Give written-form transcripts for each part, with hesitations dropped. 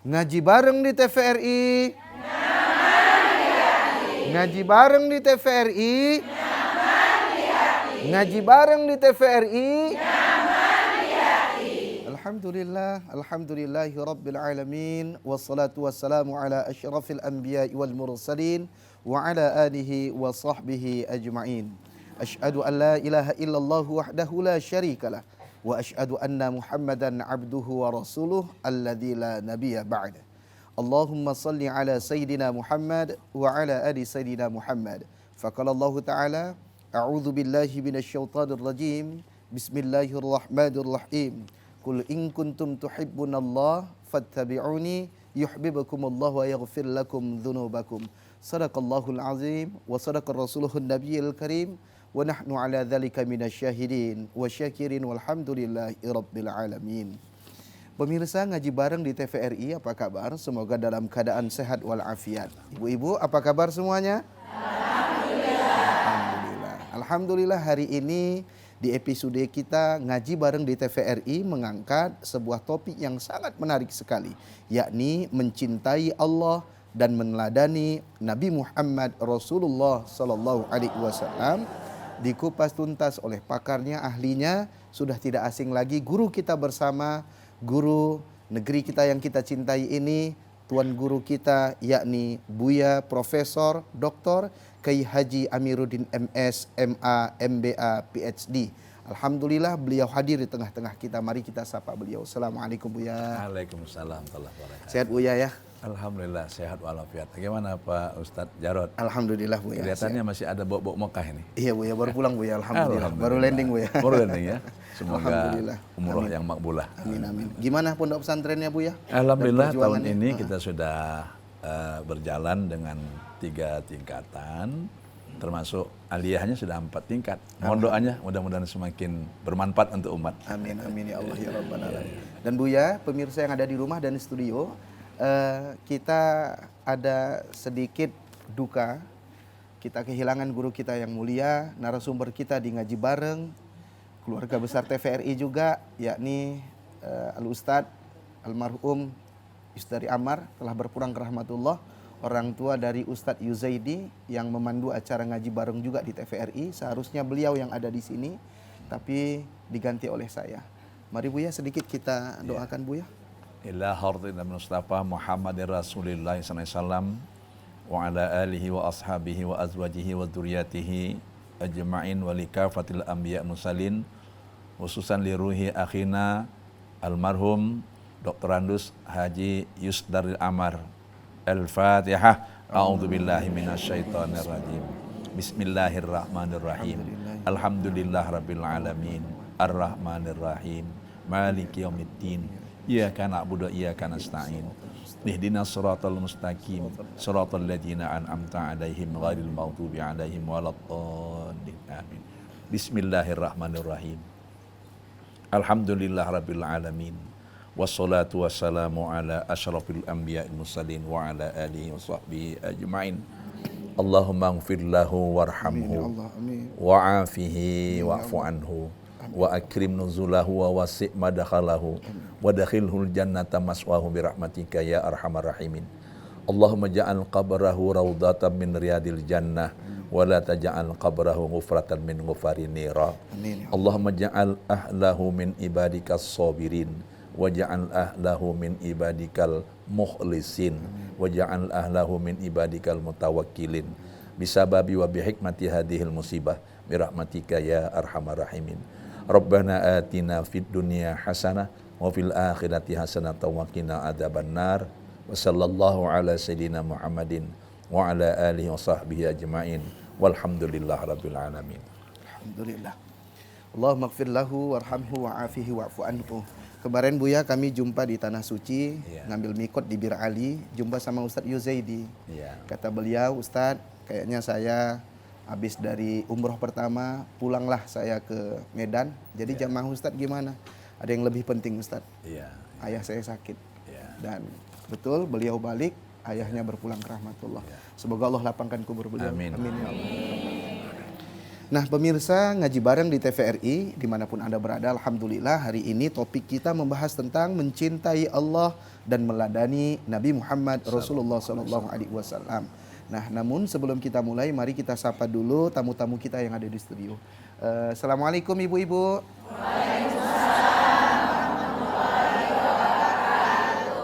Ngaji bareng di TVRI. Ngaji bareng di TVRI. Ngaji bareng di TVRI. Alhamdulillah, alhamdulillahi rabbil alamin. Wassalatu wassalamu ala asyrafil anbiya'i wal mursalin wa ala alihi wa sahbihi ajma'in. Asyhadu an la ilaha illallah wahdahu la syarikalah wa asyhadu anna Muhammadan abduhu wa rasuluh alladzi la nabiyya ba'da. Allahumma salli ala sayyidina Muhammad wa ala ali sayyidina Muhammad. Faqala Allah Ta'ala, a'udzu billahi minasyaitonir rajim. Bismillahirrahmanirrahim. Qul in kuntum tuhibbunallah fattabi'uni yuhibbukumullah wa yaghfir lakum dzunubakum. Sadaqallahul azim wa sadaqar rasuluhun nabiyil karim wa nahnu ala dzalika minasyahidin wa syakirin walhamdulillahi rabbil alamin. Pemirsa ngaji bareng di TVRI, apa kabar? Semoga dalam keadaan sehat walafiat. Ibu-ibu, apa kabar semuanya? Alhamdulillah. Alhamdulillah, hari ini di episode kita ngaji bareng di TVRI mengangkat sebuah topik yang sangat menarik sekali, yakni mencintai Allah dan meneladani Nabi Muhammad Rasulullah Sallallahu Alaihi Wasallam. Dikupas tuntas oleh pakarnya, ahlinya, sudah tidak asing lagi guru kita bersama, guru negeri kita yang kita cintai ini, tuan guru kita yakni Buya Profesor Dr. Kiai Haji Amiruddin MS, MA, MBA, PhD. Alhamdulillah beliau hadir di tengah-tengah kita. Mari kita sapa beliau. Assalamualaikum Buya. Waalaikumsalam warahmatullahi wabarakatuh. Sehat Buya ya? Alhamdulillah sehat walafiat. Bagaimana Pak Ustadz Jarod? Alhamdulillah Buya. Kelihatannya masih ada bau-bau Mekah ini. Iya Buya, baru pulang Buya. Alhamdulillah. Baru landing Buya. Baru landing ya. Semoga umroh yang makbulah. Amin amin. Gimana pondok pesantrennya Buya? Alhamdulillah tahun ini kita sudah berjalan dengan 3 tingkatan, termasuk aliyahnya sudah 4 tingkat. Mohon doanya mudah-mudahan semakin bermanfaat untuk umat. Amin amin ya Allah ya Rabbal alamin. Dan Buya, pemirsa yang ada di rumah dan di studio, kita ada sedikit duka. Kita kehilangan guru kita yang mulia, narasumber kita di ngaji bareng, keluarga besar TVRI juga, yakni Al-Ustadz Almarhum Yusdari Amar telah berpulang ke rahmatullah. Orang tua dari Ustadz Yuzaidi yang memandu acara ngaji bareng juga di TVRI. Seharusnya beliau yang ada di sini, tapi diganti oleh saya. Mari Buya sedikit kita doakan Buya. Ila hardina Mustafa Muhammadin Rasulillah SAW wa ala alihi wa ashabihi wa azwajihi wa dzurriyyatihi ajma'in wa likafatil anbiya mursalin, khususan li ruhi akhina almarhum Dr. Andus Haji Yusdari Amar. Al-Fatihah. A'udzu billahi minasyaitonir rajim. Bismillahirrahmanirrahim. Alhamdulillah rabbil alamin. Ar-Rahmanir Rahim. Maliki yaumiddin. Iyyaka na'budu wa iyyaka nasta'in. Ihdinas siratal mustaqim. Siratal ladzina an'amta 'alaihim ghairil maghdubi 'alaihim waladdallin. Amin. Bismillahirrahmanirrahim. Alhamdulillah rabbil alamin. Wassalatu wassalamu ala asyrafil anbiya'il mursalin wa ala alihi wa sahbihi ajma'in. Allahumma ighfir lahu warhamhu wa'afihi wa'fu anhu wa akrim nuzulahu wa wasi' madakhalahu wa dakhilhul jannata maswahu birahmatika ya arhamar rahimin. Allahumma ja'al qabrahu rawdatan min riyadil jannah wa la taj'al qabrahu ghufratan min ghufarin nira. Allahumma ja'al ahlahu min ibadikas sabirin waj'al ahlahu min ibadikal mukhlisin waj'al ahlahu min ibadikal mutawakkilin bisababi wa bihikmati hadhil musibah birahmatika ya arhamar rahimin. Rabbana atina fid dunya hasanah wa fil akhirati hasanah wa qina adzabannar. Wa sallallahu ala sayyidina Muhammadin wa ala alihi wa sahbihi ajma'in walhamdulillahi rabbil alamin. Alhamdulillah. Allahumma ighfir lahu warhamhu wa'afihi wa'fu anhu. Kemarin Buya kami jumpa di Tanah Suci, ngambil mikot di Bir Ali, jumpa sama Ustadz Yuzaidi. Kata beliau, Ustadz, kayaknya saya habis dari umroh pertama, pulanglah saya ke Medan. Jadi jamaah Ustadz gimana? Ada yang lebih penting Ustadz. Ayah saya sakit. Dan betul beliau balik, ayahnya berpulang ke rahmatullah. Semoga Allah lapangkan kubur beliau. Amin. Amin ya Allah. Nah pemirsa ngaji bareng di TVRI dimanapun Anda berada, alhamdulillah hari ini topik kita membahas tentang mencintai Allah dan meladani Nabi Muhammad Rasulullah sallallahu alaihi wasallam. Nah, namun sebelum kita mulai, mari kita sapa dulu tamu-tamu kita yang ada di studio. Assalamualaikum ibu-ibu.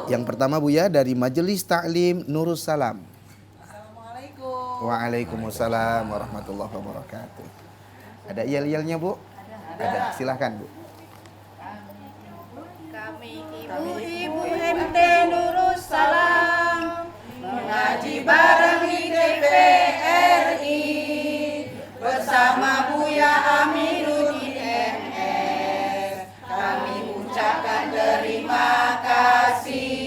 Yang pertama Buya dari Majelis Ta'lim Nurus Salam. Assalamualaikum. Waalaikumsalam warahmatullahi wabarakatuh. Ada yel-yelnya Bu? Ada. Silahkan Bu. Kami ibu-ibu MT Nurus Salam mengaji bareng di TVRI bersama Buya Amiruddin MS. Kami ucapkan terima kasih.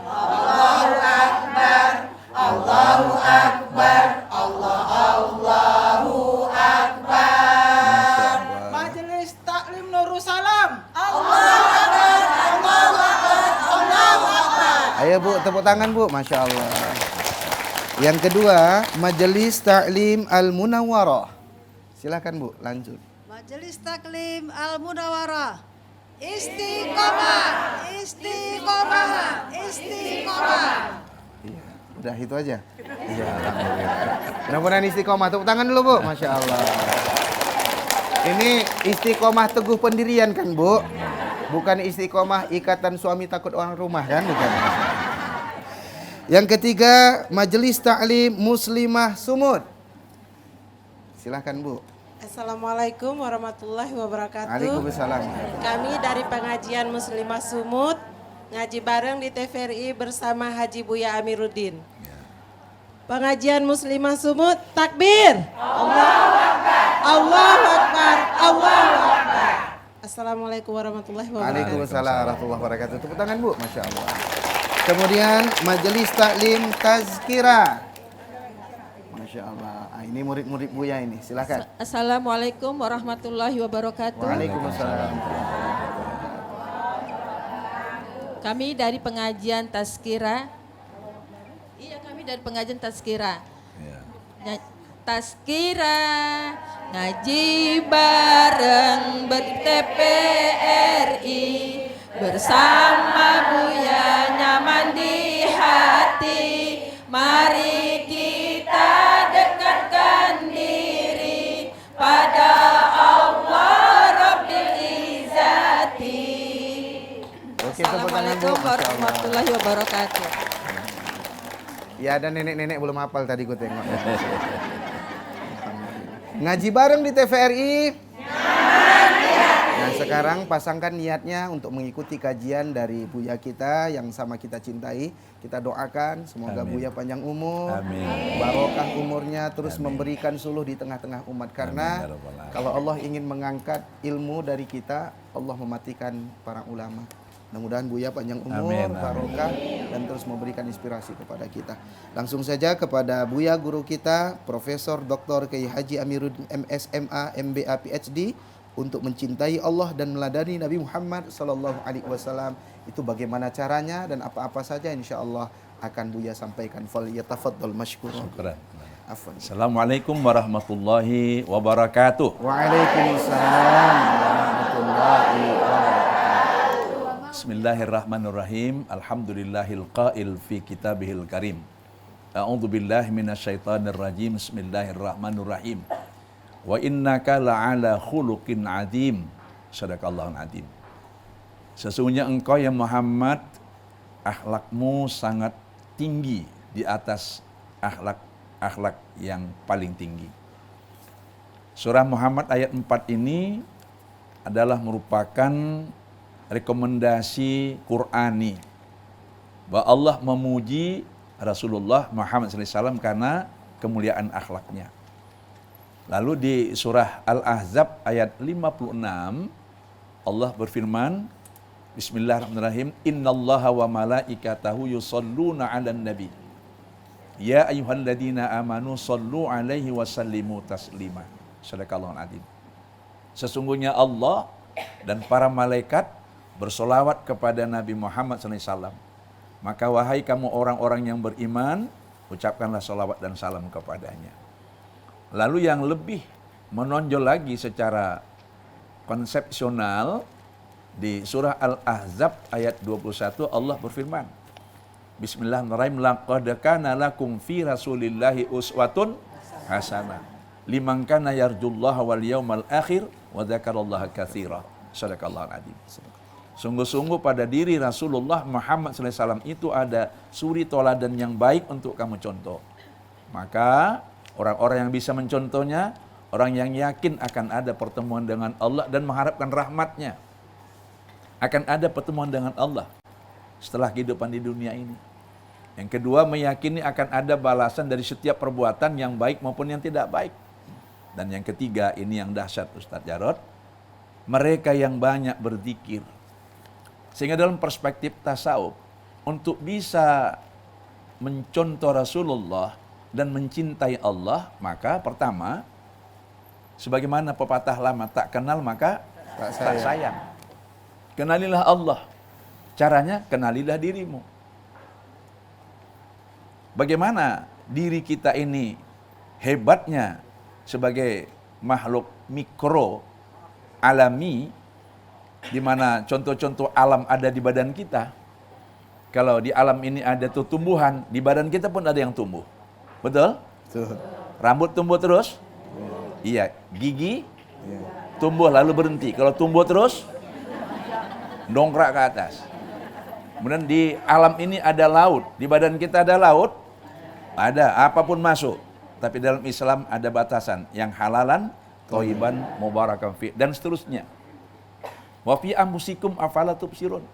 Allahu Akbar, Allahu Akbar, Allahu Akbar. Majelis Taklim Nurus Salam. Allahu Akbar, Allahu Akbar, Allahu Akbar. Ayo Bu, tepuk tangan Bu. Masya Allah. Yang kedua, Majelis Ta'lim Al-Munawwarah. Silahkan Bu, lanjut. Majelis Taklim Al-Munawwarah. Istiqomah, istiqomah, istiqomah. Iya, udah itu aja. Iya, alhamdulillah. Mudah-mudahan istiqomah. Tepuk tangan dulu Bu. Masya Allah. Ini istiqomah teguh pendirian kan Bu? Bukan istiqomah ikatan suami takut orang rumah kan? Bukan. Yang ketiga, Majelis Ta'lim Muslimah Sumut. Silahkan Bu. Assalamualaikum warahmatullahi wabarakatuh. Waalaikumsalam. Kami dari pengajian Muslimah Sumut ngaji bareng di TVRI bersama Haji Buya Amiruddin. Pengajian Muslimah Sumut, takbir. Allahu Akbar. Allahu Akbar. Allahu Akbar. Assalamualaikum warahmatullahi wabarakatuh. Waalaikumsalam warahmatullahi wabarakatuh. Tepuk tangan Bu. Masya Allah. Kemudian Majelis Taklim Tazkirah. Masya Allah. Ini murid-murid Buya ini. Silakan. Assalamualaikum warahmatullahi wabarakatuh. Waalaikumsalam. Kami dari pengajian Tazkirah. Iya, kami dari pengajian Tazkirah. Tazkirah ngaji bareng TVRI bersama Buya nyaman di hati. Mari kita dekatkan diri pada Allah Rabbil Izzati. Oke, tepuk tangan Bu. Assalamualaikum Masya Allah. warahmatullahi wabarakatuh. Ya, ada nenek-nenek belum hafal tadi gue tengok. Ngaji bareng di TVRI. Nah, sekarang pasangkan niatnya untuk mengikuti kajian dari Buya kita yang sama kita cintai. Kita doakan semoga Amin. Buya panjang umur, Amin. barokah umurnya, terus memberikan suluh di tengah-tengah umat. Karena Amin, ya Rabbal Alamin. kalau Allah ingin mengangkat ilmu dari kita, Allah mematikan para ulama. Mudah-mudahan Buya panjang umur, Amin, amin. barokah, dan terus memberikan inspirasi kepada kita. Langsung saja kepada Buya guru kita, Profesor Dr. Kiai Haji Amiruddin MSMA MBA PhD, untuk mencintai Allah dan meladani Nabi Muhammad sallallahu alaihi wasallam. Itu bagaimana caranya dan apa-apa saja insyaallah akan Buya sampaikan. Fal yatafaddal mashkuran. Syukran. Afwan. Assalamualaikum warahmatullahi wabarakatuh. Waalaikumsalam warahmatullahi wabarakatuh. Bismillahirrahmanirrahim. Alhamdulillahil qail fi kitabihil karim. A'udzu billahi minasyaitonir rajim. Bismillahirrahmanirrahim. Wa innaka la'ala khuluqin adzim. Shadaqallahul adzim. Sesungguhnya engkau ya Muhammad, akhlakmu sangat tinggi di atas akhlak yang paling tinggi. Surah Muhammad ayat 4 ini adalah merupakan rekomendasi Qur'ani bahwa Allah memuji Rasulullah Muhammad SAW karena kemuliaan akhlaknya. Lalu di surah Al-Ahzab ayat 56 Allah berfirman, Bismillahirrahmanirrahim, Innallaha wa malaikatahu yusalluna 'alan nabi. Ya ayyuhalladzina amanu sallu 'alaihi wa sallimu taslima. Shadaqallahul adzim. Sesungguhnya Allah dan para malaikat bersolawat kepada Nabi Muhammad SAW. Maka wahai kamu orang-orang yang beriman, ucapkanlah solawat dan salam kepadanya. Lalu yang lebih menonjol lagi secara konsepsional Di surah Al-Ahzab ayat 21 Allah berfirman, Bismillahirrahmanirrahim, laqad kana lakum fi rasulillahi uswatun hasanah liman kana yarjullaha wal yawmal akhir wa dzakarallaha katsira. Shadaqallahul adzim. Sungguh-sungguh pada diri Rasulullah Muhammad SAW itu ada suri toladan yang baik untuk kamu contoh. Maka orang-orang yang bisa mencontohnya, orang yang yakin akan ada pertemuan dengan Allah dan mengharapkan rahmatnya. Akan ada pertemuan dengan Allah setelah kehidupan di dunia ini. Yang kedua, meyakini akan ada balasan dari setiap perbuatan yang baik maupun yang tidak baik. Dan yang ketiga, ini yang dahsyat Ustadz Jarod, mereka yang banyak berzikir. Sehingga dalam perspektif tasawuf, untuk bisa mencontoh Rasulullah dan mencintai Allah, maka pertama, sebagaimana pepatah lama, tak kenal maka tak sayang. Kenalilah Allah. Caranya, kenalilah dirimu. Bagaimana diri kita ini hebatnya sebagai makhluk mikro, alami, di mana contoh-contoh alam ada di badan kita. Kalau di alam ini ada tuh tumbuhan, di badan kita pun ada yang tumbuh. Betul? Betul. Rambut tumbuh terus? Iya. Gigi? Tumbuh lalu berhenti. Kalau tumbuh terus, dongkrak ke atas. Kemudian di alam ini ada laut. Di badan kita ada laut? Ada, apapun masuk. Tapi dalam Islam ada batasan. Yang halalan, thayyiban, mubarakan fi, dan seterusnya. Wa fi anfusikum afala tubsirun.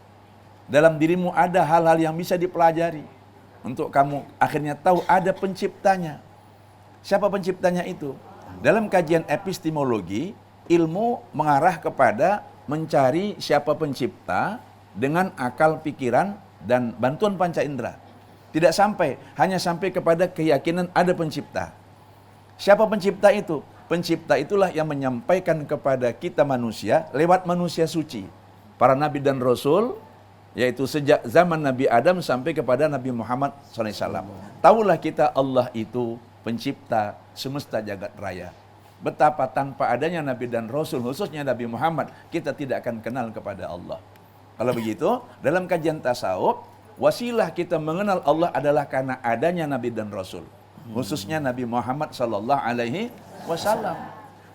Dalam dirimu ada hal-hal yang bisa dipelajari. Untuk kamu akhirnya tahu ada penciptanya. Siapa penciptanya itu? Dalam kajian epistemologi, ilmu mengarah kepada mencari siapa pencipta dengan akal pikiran dan bantuan panca indera. Tidak sampai, hanya sampai kepada keyakinan ada pencipta. Siapa pencipta itu? Pencipta itulah yang menyampaikan kepada kita manusia lewat manusia suci. Para nabi dan rasul, yaitu sejak zaman Nabi Adam sampai kepada Nabi Muhammad SAW. Tahulah kita Allah itu pencipta semesta jagat raya. Betapa tanpa adanya Nabi dan Rasul, khususnya Nabi Muhammad, kita tidak akan kenal kepada Allah. Kalau begitu, dalam kajian tasawuf, wasilah kita mengenal Allah adalah karena adanya Nabi dan Rasul. Khususnya Nabi Muhammad SAW.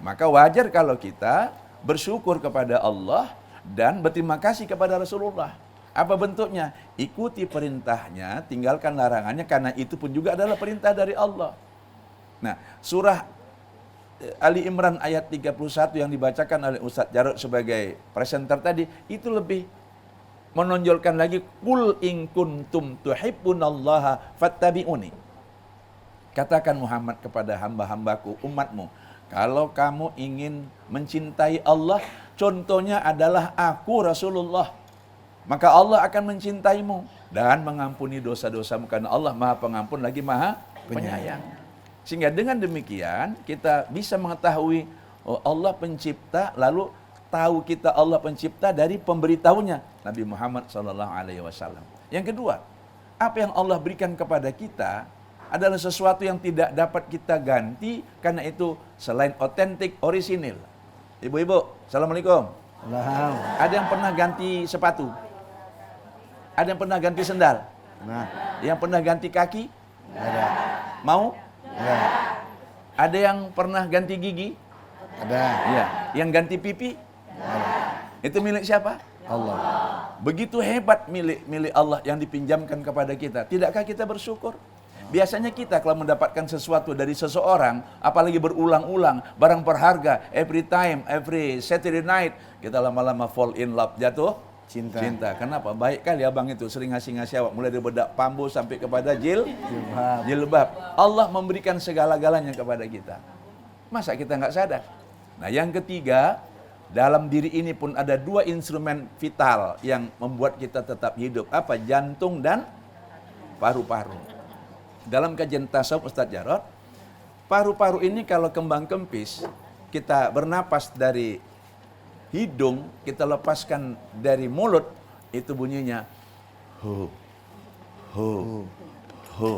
Maka wajar kalau kita bersyukur kepada Allah dan berterima kasih kepada Rasulullah. Apa bentuknya? Ikuti perintahnya, tinggalkan larangannya, karena itu pun juga adalah perintah dari Allah. Nah, surah Ali Imran ayat 31 yang dibacakan oleh Ustadz Jarod sebagai presenter tadi, itu lebih menonjolkan lagi, Qul in kuntum tuhibbunallaha fattabi'uni. Katakan Muhammad kepada hamba-hambaku, umatmu, kalau kamu ingin mencintai Allah, contohnya adalah aku Rasulullah. Maka Allah akan mencintaimu dan mengampuni dosa-dosamu, karena Allah Maha Pengampun lagi Maha Penyayang. Sehingga dengan demikian kita bisa mengetahui Allah pencipta, lalu tahu kita Allah pencipta dari pemberitahunya Nabi Muhammad SAW. Yang kedua, apa yang Allah berikan kepada kita adalah sesuatu yang tidak dapat kita ganti, karena itu selain otentik, orisinil. Ibu-ibu, Assalamualaikum. Ada yang pernah ganti sepatu? Ada yang pernah ganti sendal? Nah, Yang pernah ganti kaki? ada. Mau? Ya, Ada yang pernah ganti gigi? ada. Iya. Yang ganti pipi? Itu milik siapa? Allah. Begitu hebat milik Allah yang dipinjamkan kepada kita. Tidakkah kita bersyukur? Biasanya kita kalau mendapatkan sesuatu dari seseorang, apalagi berulang-ulang, barang berharga, every time, every Saturday night, kita lama-lama fall in love, jatuh Cinta. Kenapa? Baik kali abang itu sering ngasih awak, mulai dari bedak pambu sampai kepada jilbab. Allah memberikan segala-galanya kepada kita. Masa kita nggak sadar? Nah, yang ketiga, dalam diri ini pun ada dua instrumen vital yang membuat kita tetap hidup. Apa? Jantung dan paru-paru. Dalam kajian tasawuf Ustadz Jarod, paru-paru ini kalau kembang kempis, kita bernapas dari hidung, kita lepaskan dari mulut, itu bunyinya hu, hu, hu.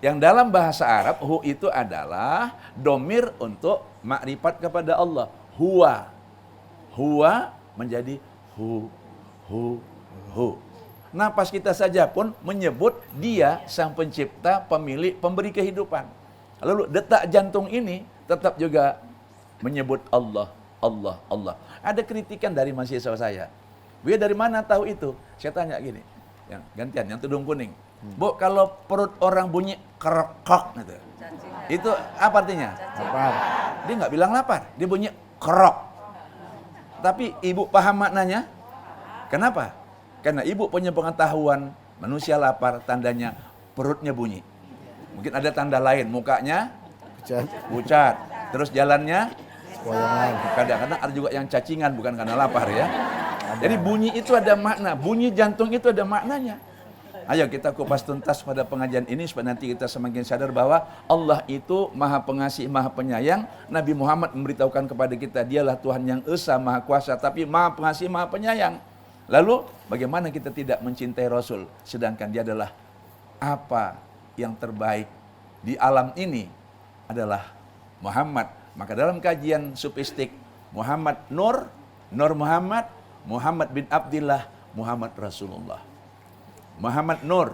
Yang dalam bahasa Arab, hu itu adalah domir untuk makrifat kepada Allah. Huwa. Huwa menjadi hu, hu. Napas kita saja pun menyebut dia sang pencipta, pemilik, pemberi kehidupan. Lalu detak jantung ini tetap juga menyebut Allah, Allah, Allah. Ada kritikan dari mahasiswa saya. Buya dari mana tahu itu? Saya tanya gini, yang gantian, yang tudung kuning. Bu, kalau perut orang bunyi kerokok gitu, itu apa artinya? Lapar. Dia nggak bilang lapar, dia bunyi kerok. Tapi ibu paham maknanya? Kenapa? Karena ibu punya pengetahuan manusia lapar, tandanya perutnya bunyi. Mungkin ada tanda lain, mukanya pucat, terus jalannya Koyangan. kadang-kadang ada juga yang cacingan, bukan karena lapar ya. Jadi bunyi itu ada makna, bunyi jantung itu ada maknanya. Ayo kita kupas tuntas pada pengajian ini supaya nanti kita semakin sadar bahwa Allah itu Maha Pengasih, Maha Penyayang. Nabi Muhammad memberitahukan kepada kita, dialah Tuhan yang Esa, Maha Kuasa, tapi Maha Pengasih, Maha Penyayang. Lalu bagaimana kita tidak mencintai Rasul, sedangkan dia adalah apa yang terbaik di alam ini adalah Muhammad. Maka dalam kajian sufistik, Muhammad Nur, Nur Muhammad, Muhammad bin Abdillah, Muhammad Rasulullah. Muhammad Nur,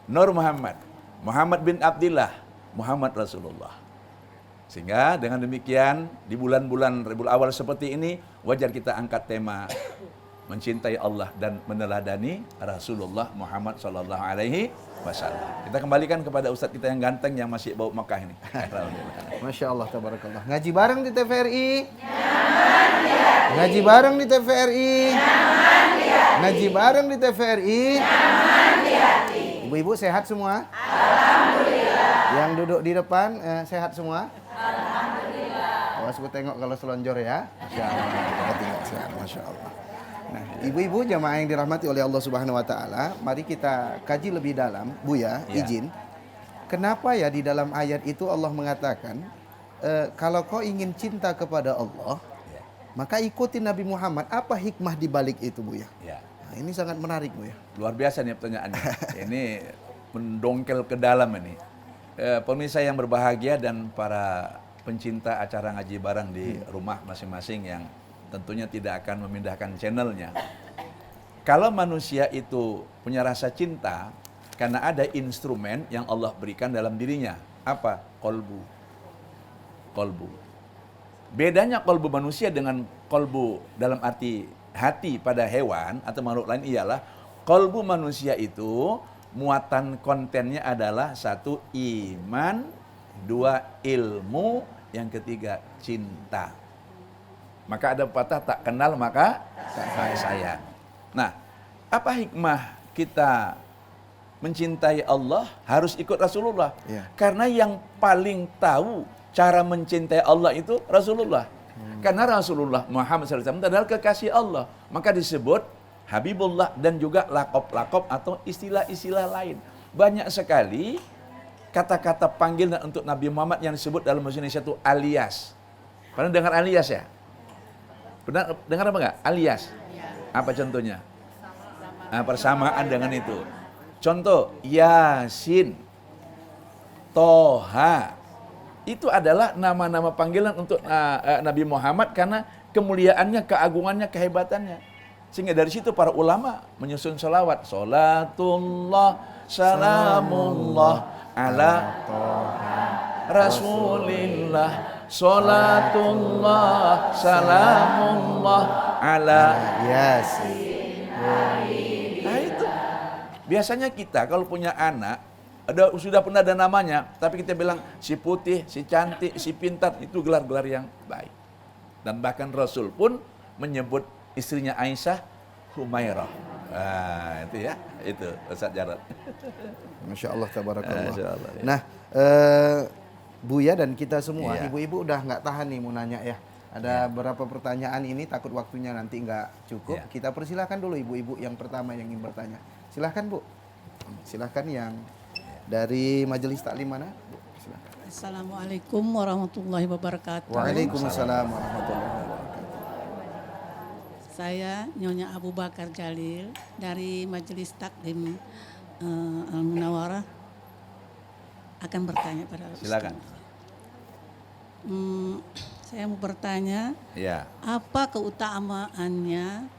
Nur Muhammad, Muhammad bin Abdillah, Muhammad Rasulullah. Sehingga dengan demikian di bulan-bulan Rabiul Awal seperti ini wajar kita angkat tema mencintai Allah dan meneladani Rasulullah Muhammad sallallahu alaihi wasallam. Kita kembalikan kepada ustadz kita yang ganteng yang masih bau Mekah ini. Masya Allah, tabarakallah. Ngaji bareng di TVRI. Ngaji bareng di TVRI. Ngaji bareng di TVRI. Ibu-ibu sehat semua? Alhamdulillah. Yang duduk di depan sehat semua? Alhamdulillah. Awas gue tengok kalau selonjor ya. Masya Allah. Kita tinggal sehat. Masya Allah. Nah, ibu-ibu jamaah yang dirahmati oleh Allah Subhanahu wa taala, mari kita kaji lebih dalam, Buya, izin. Kenapa ya di dalam ayat itu Allah mengatakan kalau kau ingin cinta kepada Allah, maka ikuti Nabi Muhammad. Apa hikmah di balik itu, Buya? Ya. Nah, ini sangat menarik, Buya. Luar biasa nih pertanyaannya. Ini mendongkel ke dalam ini. Pemirsa yang berbahagia dan para pencinta acara ngaji bareng di rumah masing-masing yang tentunya tidak akan memindahkan channelnya. Kalau manusia itu punya rasa cinta, karena ada instrumen yang Allah berikan dalam dirinya. Apa? Kolbu. Kolbu. Bedanya kolbu manusia dengan kolbu dalam arti hati pada hewan atau makhluk lain ialah kolbu manusia itu muatan kontennya adalah 1, iman, 2, ilmu, yang ketiga cinta. Maka ada pepatah tak kenal maka tak sayang. Nah, apa hikmah kita mencintai Allah harus ikut Rasulullah? Ya. Karena yang paling tahu cara mencintai Allah itu Rasulullah. Karena Rasulullah Muhammad SAW adalah kekasih Allah. Maka disebut Habibullah dan juga lakop-lakop atau istilah-istilah lain. Banyak sekali kata-kata panggilan untuk Nabi Muhammad yang disebut dalam bahasa Indonesia itu alias. Pernah dengar alias ya? Pernah dengar apa enggak? Alias. Apa contohnya? Nah, persamaan dengan itu. Contoh, Yasin, Toha. Itu adalah nama-nama panggilan untuk Nabi Muhammad karena kemuliaannya, keagungannya, kehebatannya. Sehingga dari situ para ulama menyusun salawat. Salatullah, salamullah, ala Rasulillah. Salatullah, salamullah, ala Yasin. Nah itu. Biasanya kita kalau punya anak, sudah pernah ada namanya, tapi kita bilang si putih, si cantik, si pintar, itu gelar-gelar yang baik. Dan bahkan Rasul pun menyebut istrinya Aisyah Humairah. Nah, itu ya, itu Ustaz Jarod. Masya Allah, tabarakallah. Masya Allah, ya. Nah, Buya dan kita semua, Iya. ibu-ibu udah nggak tahan nih mau nanya ya. Ada beberapa pertanyaan ini, takut waktunya nanti nggak cukup. Iya. Kita persilahkan dulu ibu-ibu yang pertama yang ingin bertanya. Silahkan Bu. Silahkan yang dari majelis taklim mana? Bu, silahkan. Assalamualaikum warahmatullahi wabarakatuh. Waalaikumsalam warahmatullahi wabarakatuh. Saya Nyonya Abu Bakar Jalil dari Majelis Taklim Al-Munawarah akan bertanya pada Ustaz. Silakan. Saya mau bertanya, Ya. apa keutamaannya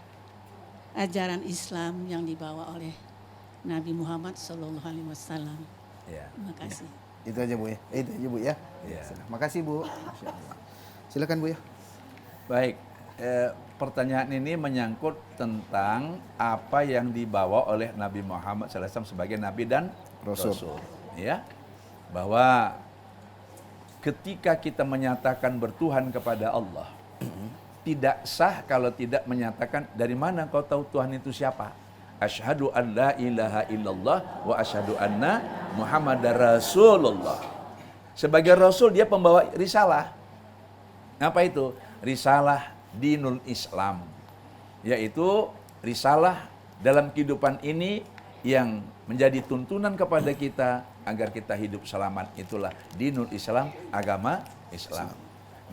ajaran Islam yang dibawa oleh Nabi Muhammad SAW. Ya. Terima kasih. Itu aja Bu ya. Itu aja Bu ya. Ya. Makasih Bu. Masya Allah. Silakan Bu ya. Baik, pertanyaan ini menyangkut tentang apa yang dibawa oleh Nabi Muhammad SAW sebagai Nabi dan Rasul. Ya, bahwa ketika kita menyatakan bertuhan kepada Allah, tidak sah kalau tidak menyatakan dari mana kau tahu Tuhan itu siapa. Asyhadu an la ilaha illallah wa asyhadu anna Muhammadar Rasulullah. Sebagai Rasul dia pembawa risalah. Apa itu? Risalah dinul Islam. Yaitu risalah dalam kehidupan ini yang menjadi tuntunan kepada kita agar kita hidup selamat. Itulah dinul Islam, agama Islam.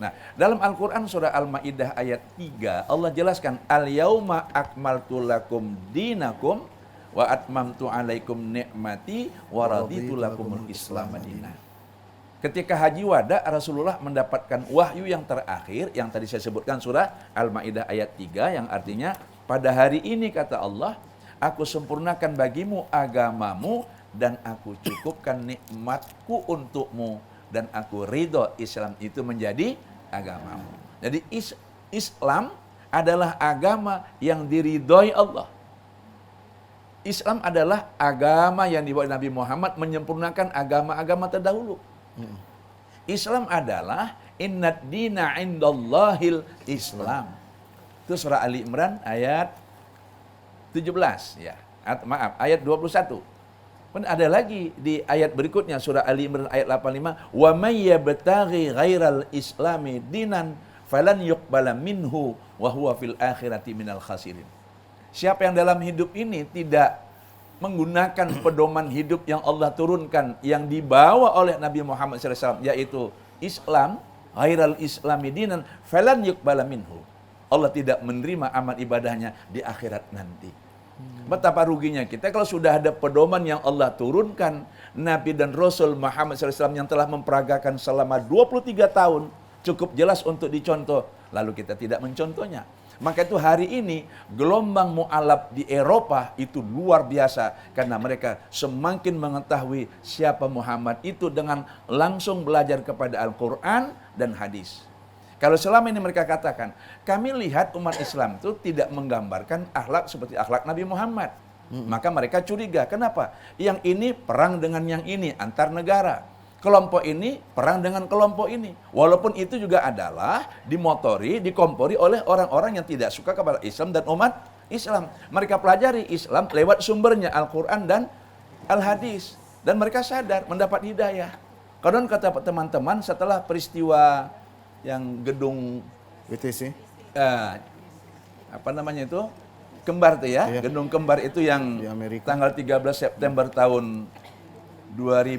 Nah, dalam Al-Quran surah Al-Ma'idah ayat 3, Allah jelaskan, Al-yauma akmaltu lakum dinakum wa atmamtu alaikum ni'mati wa raditu lakumul Islam madinah. Ketika haji wada, Rasulullah mendapatkan wahyu yang terakhir, yang tadi saya sebutkan surah Al-Ma'idah ayat 3, yang artinya, pada hari ini kata Allah, aku sempurnakan bagimu agamamu, dan aku cukupkan nikmatku untukmu, dan aku ridho Islam itu menjadi agamamu. Jadi Islam adalah agama yang diridhoi Allah. Islam adalah agama yang dibawa Nabi Muhammad menyempurnakan agama-agama terdahulu. Islam adalah innad dina indallahil Islam. Itu surah Ali Imran ayat 17 ya. Ayat 21. Pun ada lagi di ayat berikutnya surah Ali Imran ayat 85, wa may yabtaghi ghairal islami dinan falan yuqbala minhu wa huwa fil akhirati minal khasirin. Siapa yang dalam hidup ini tidak menggunakan pedoman hidup yang Allah turunkan yang dibawa oleh Nabi Muhammad SAW, yaitu Islam, ghairal islami dinan falan yuqbala minhu. Allah tidak menerima amal ibadahnya di akhirat nanti. Betapa ruginya kita kalau sudah ada pedoman yang Allah turunkan, Nabi dan Rasul Muhammad SAW yang telah memperagakan selama 23 tahun, cukup jelas untuk dicontoh, lalu kita tidak mencontohnya. Maka itu hari ini gelombang mu'alaf di Eropa itu luar biasa, karena mereka semakin mengetahui siapa Muhammad itu dengan langsung belajar kepada Al-Quran dan hadis. Kalau selama ini mereka katakan, kami lihat umat Islam itu tidak menggambarkan akhlak seperti akhlak Nabi Muhammad. Maka mereka curiga, kenapa? Yang ini perang dengan yang ini, antar negara. Kelompok ini perang dengan kelompok ini. Walaupun itu juga adalah dimotori, dikompori oleh orang-orang yang tidak suka kepada Islam dan umat Islam. Mereka pelajari Islam lewat sumbernya Al-Quran dan Al-Hadis. Dan mereka sadar, mendapat hidayah. Kadang kata teman-teman setelah peristiwa yang gedung WTC. Apa namanya itu? Kembar tuh ya. Iya. Gedung Kembar itu yang tanggal 13 September tahun 2000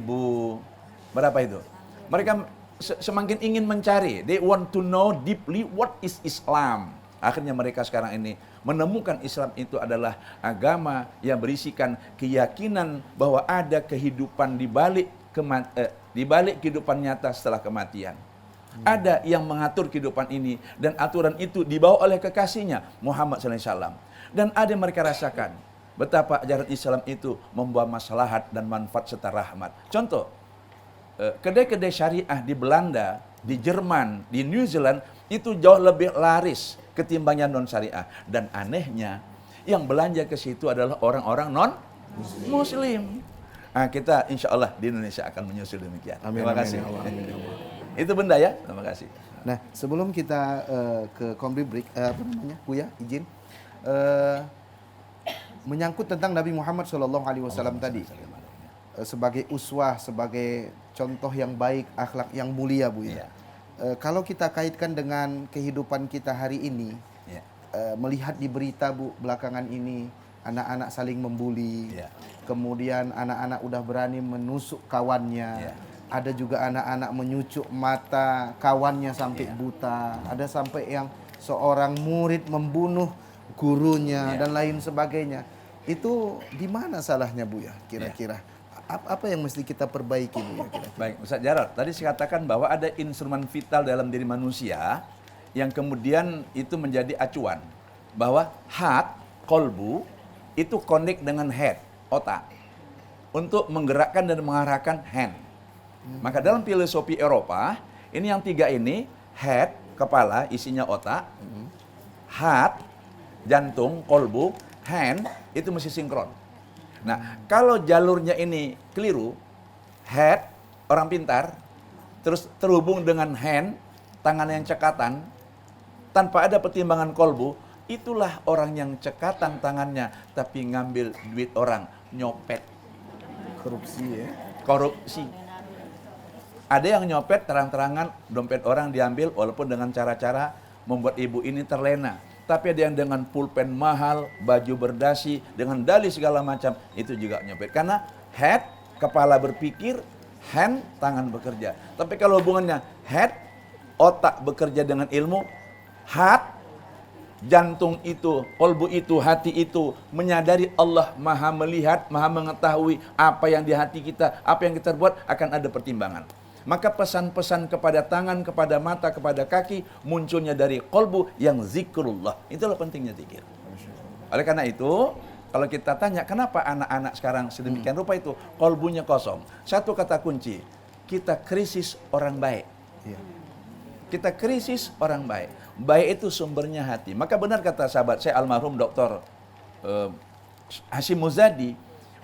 berapa itu? Mereka semakin ingin mencari. They want to know deeply what is Islam. Akhirnya mereka sekarang ini menemukan Islam itu adalah agama yang berisikan keyakinan bahwa ada kehidupan di balik kehidupan nyata setelah kematian. Ada yang mengatur kehidupan ini, dan aturan itu dibawa oleh kekasihnya Muhammad SAW. Dan ada yang mereka rasakan betapa ajaran Islam itu membawa maslahat dan manfaat serta rahmat. Contoh, kedai-kedai syariah di Belanda, di Jerman, di New Zealand itu jauh lebih laris ketimbang yang non syariah. Dan anehnya yang belanja ke situ adalah orang-orang non Muslim. Nah, kita insya Allah di Indonesia akan menyusul demikian. Amin, terima kasih. Amin, amin, amin. Itu benda ya, terima kasih. Nah, sebelum kita ke kombi break, Buya, izin menyangkut tentang Nabi Muhammad SAW tadi, sebagai uswah, sebagai contoh yang baik, akhlak yang mulia, Buya. Kalau kita kaitkan dengan kehidupan kita hari ini, melihat di berita Bu belakangan ini, anak-anak saling membuli, kemudian anak-anak udah berani menusuk kawannya. Ada juga anak-anak menyucuk mata kawannya sampai buta. Ada sampai yang seorang murid membunuh gurunya dan lain sebagainya. Itu di mana salahnya Bu ya kira-kira? Apa yang mesti kita perbaiki Bu ya kira-kira? Baik, Ustaz Jarod, tadi saya katakan bahwa ada instrumen vital dalam diri manusia yang kemudian itu menjadi acuan. Bahwa hak, kolbu itu connect dengan head, otak, untuk menggerakkan dan mengarahkan hand. Maka dalam filosofi Eropa, ini yang 3 ini, head, kepala, isinya otak, heart, jantung, kolbu, hand, itu mesti sinkron. Nah, kalau jalurnya ini keliru, head, orang pintar, terus terhubung dengan hand, tangan yang cekatan, tanpa ada pertimbangan kolbu, itulah orang yang cekatan tangannya, tapi ngambil duit orang, nyopet. Korupsi ya. Korupsi. Ada yang nyopet terang-terangan, dompet orang diambil walaupun dengan cara-cara membuat ibu ini terlena. Tapi ada yang dengan pulpen mahal, baju berdasi, dengan dalih segala macam, itu juga nyopet. Karena head, kepala berpikir, hand, tangan bekerja. Tapi kalau hubungannya head, otak bekerja dengan ilmu, heart, jantung itu, kolbu itu, hati itu menyadari Allah maha melihat, maha mengetahui apa yang di hati kita, apa yang kita buat, akan ada pertimbangan. Maka pesan-pesan kepada tangan, kepada mata, kepada kaki munculnya dari kolbu yang zikrullah. Itulah pentingnya zikir. Oleh karena itu, kalau kita tanya kenapa anak-anak sekarang sedemikian rupa itu, kolbunya kosong. Satu kata kunci, kita krisis orang baik. Kita krisis orang baik. Baik itu sumbernya hati. Maka benar kata sahabat saya almarhum Dr. Hashim Muzadi,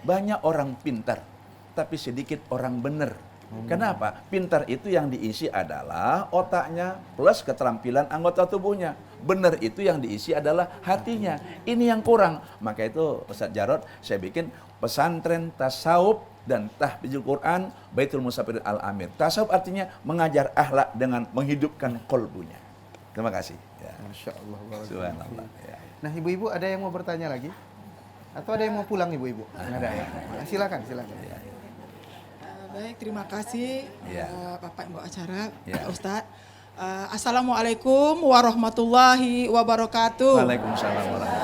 banyak orang pintar, tapi sedikit orang benar. Kenapa? Pintar itu yang diisi adalah otaknya plus keterampilan anggota tubuhnya. Benar itu yang diisi adalah hatinya. Ini yang kurang. Maka itu Ustaz Jarod, saya bikin pesantren tasawuf dan tahfidzul Quran Baitul Musafirin Al-Amir. Tasawuf artinya mengajar akhlak dengan menghidupkan kolbunya. Terima kasih. Ya. Masya Allah. Subhanallah. Ya. Nah, ibu-ibu ada yang mau bertanya lagi? Atau ada yang mau pulang ibu-ibu? Ada ya? Silakan. Ya. Baik, terima kasih Ya. Bapak Ibu acara, Ya. Pak Ustadz. Assalamualaikum warahmatullahi wabarakatuh. Waalaikumsalam warahmatullahi.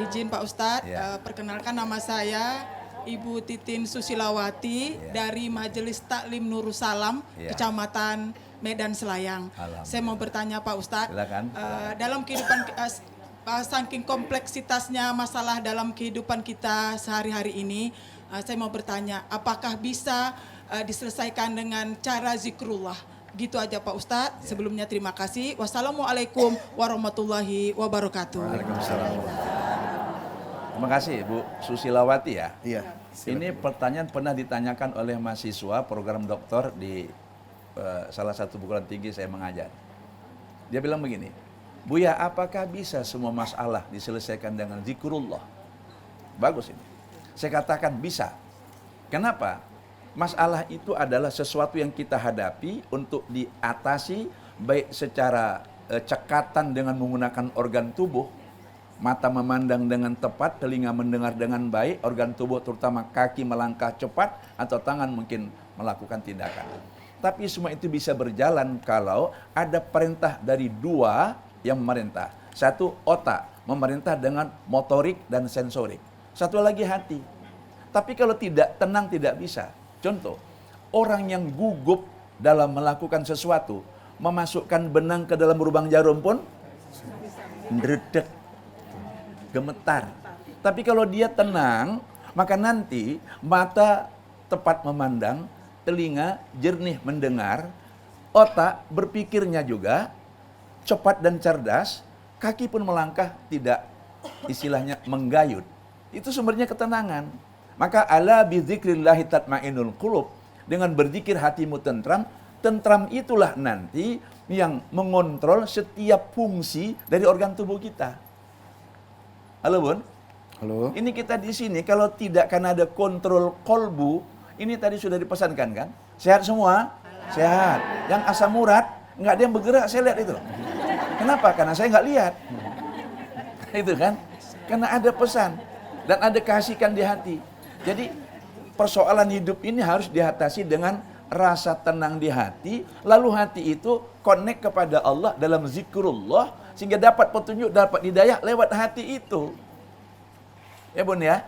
Izin Pak Ustadz, Ya. perkenalkan nama saya Ibu Titin Susilawati dari Majelis Taklim Nursalam, Ya. Kecamatan Medan Selayang. Alhamdulillah. Saya mau bertanya Pak Ustadz, Silakan. dalam kehidupan saking kompleksitasnya masalah dalam kehidupan kita sehari-hari ini, saya mau bertanya, apakah bisa diselesaikan dengan cara zikrullah? Gitu aja Pak Ustadz. Sebelumnya terima kasih. Wassalamualaikum warahmatullahi wabarakatuh. Waalaikumsalam. Terima kasih Bu Susilawati ya. Iya. Ini pertanyaan pernah ditanyakan oleh mahasiswa program doktor di salah satu perguruan tinggi saya mengajar. Dia bilang begini, Buya, apakah bisa semua masalah diselesaikan dengan zikrullah? Bagus ini. Saya katakan bisa. Kenapa? Masalah itu adalah sesuatu yang kita hadapi untuk diatasi baik secara cekatan dengan menggunakan organ tubuh, mata memandang dengan tepat, telinga mendengar dengan baik, organ tubuh terutama kaki melangkah cepat, atau tangan mungkin melakukan tindakan. Tapi semua itu bisa berjalan kalau ada perintah dari dua yang memerintah. Satu, otak, memerintah dengan motorik dan sensorik. Satu lagi, hati. Tapi kalau tidak tenang, tidak bisa. Contoh, orang yang gugup dalam melakukan sesuatu, memasukkan benang ke dalam lubang jarum pun ndredeg, gemetar. Tapi kalau dia tenang, maka nanti mata tepat memandang, telinga jernih mendengar, otak berpikirnya juga cepat dan cerdas, kaki pun melangkah tidak istilahnya menggayut. Itu sumbernya ketenangan. Maka ala bizikrillahi tatmainul qulub, dengan berzikir hatimu tentram. Tentram itulah nanti yang mengontrol setiap fungsi dari organ tubuh kita. Halo Bun? Halo. Ini kita di sini kalau tidak karena ada kontrol kolbu, ini tadi sudah dipesankan kan? Sehat semua? Sehat. Yang asam urat, nggak ada yang bergerak, saya lihat itu. Kenapa? Karena saya nggak lihat. Itu kan? Karena ada pesan dan ada kasihkan di hati. Jadi persoalan hidup ini harus diatasi dengan rasa tenang di hati, lalu hati itu connect kepada Allah dalam zikrullah, sehingga dapat petunjuk, dapat hidayah lewat hati itu. Ya Bun ya?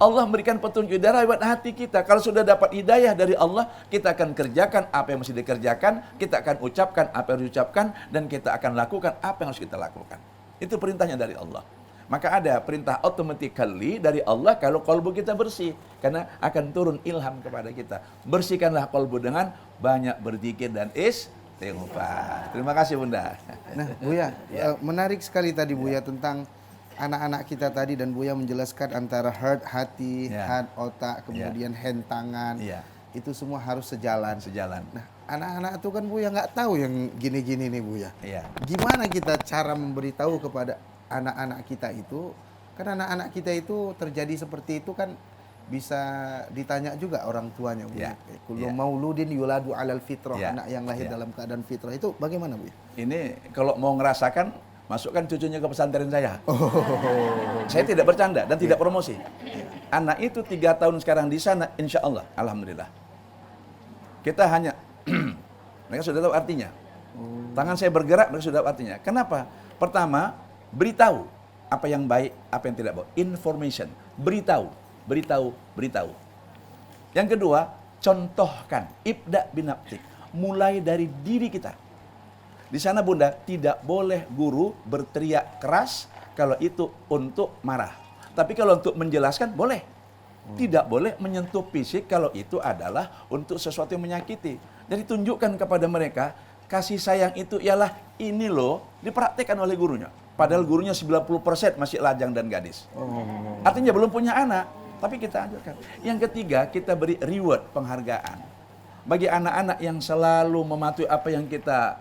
Allah memberikan petunjuk hidayah lewat hati kita. Kalau sudah dapat hidayah dari Allah, kita akan kerjakan apa yang mesti dikerjakan, kita akan ucapkan apa yang harus diucapkan, dan kita akan lakukan apa yang harus kita lakukan. Itu perintahnya dari Allah. Maka ada perintah automatically dari Allah kalau kalbu kita bersih. Karena akan turun ilham kepada kita. Bersihkanlah kalbu dengan banyak berzikir dan istighfar. Terima kasih Bunda. Nah Buya, menarik sekali tadi Buya tentang anak-anak kita tadi, dan Buya menjelaskan antara heart hati, heart otak, kemudian hand tangan. Itu semua harus sejalan. Nah, anak-anak itu kan Buya nggak tahu yang gini-gini nih Buya. Gimana kita cara memberitahu kepada anak-anak kita itu? Kan anak-anak kita itu terjadi seperti itu kan bisa ditanya juga orang tuanya Buya. Kullu mauludin yuladu alal fitrah, anak yang lahir dalam keadaan fitrah. Itu bagaimana Buya? Ini kalau mau ngerasakan, masukkan cucunya ke pesantren saya. Saya tidak bercanda dan tidak promosi. Anak itu 3 tahun sekarang di sana, insya Allah, alhamdulillah. Kita hanya, mereka sudah tahu artinya. Tangan saya bergerak, mereka sudah tahu artinya. Kenapa? Pertama, beritahu apa yang baik, apa yang tidak baik. Information, beritahu. Yang kedua, contohkan. Ibda binafsik, mulai dari diri kita. Di sana Bunda, tidak boleh guru berteriak keras kalau itu untuk marah. Tapi kalau untuk menjelaskan, boleh. Tidak boleh menyentuh fisik kalau itu adalah untuk sesuatu yang menyakiti. Jadi tunjukkan kepada mereka, kasih sayang itu ialah ini loh, dipraktekkan oleh gurunya. Padahal gurunya 90% masih lajang dan gadis. Artinya belum punya anak, tapi kita ajarkan. Yang ketiga, kita beri reward, penghargaan. Bagi anak-anak yang selalu mematuhi apa yang kita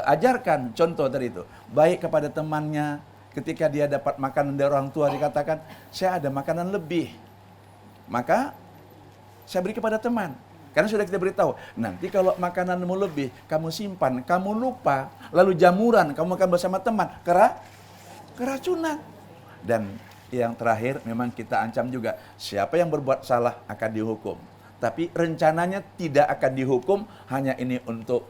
ajarkan, contoh dari itu. Baik kepada temannya, ketika dia dapat makanan dari orang tua, dikatakan, saya ada makanan lebih. Maka saya beri kepada teman. Karena sudah kita beritahu, nanti kalau makananmu lebih, kamu simpan, kamu lupa, lalu jamuran, kamu makan bersama teman, keracunan. Dan yang terakhir, memang kita ancam juga, siapa yang berbuat salah akan dihukum. Tapi rencananya tidak akan dihukum, hanya ini untuk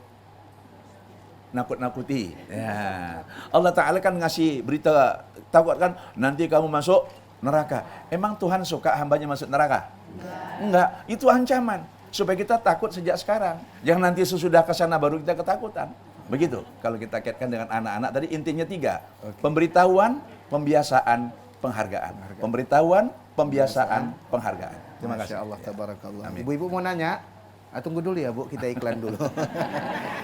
nakut-nakuti. Ya. Allah Ta'ala kan ngasih berita, takut kan, nanti kamu masuk neraka. Emang Tuhan suka hambanya masuk neraka? Enggak. Itu ancaman. Supaya kita takut sejak sekarang. Jangan nanti sesudah ke sana baru kita ketakutan. Begitu. Kalau kita kaitkan dengan anak-anak tadi intinya 3. Pemberitahuan, pembiasaan, penghargaan. Pemberitahuan, pembiasaan, penghargaan. Terima kasih. Masya Allah, tabarakallah. Ibu-ibu mau nanya? Tunggu dulu ya Bu, kita iklan dulu.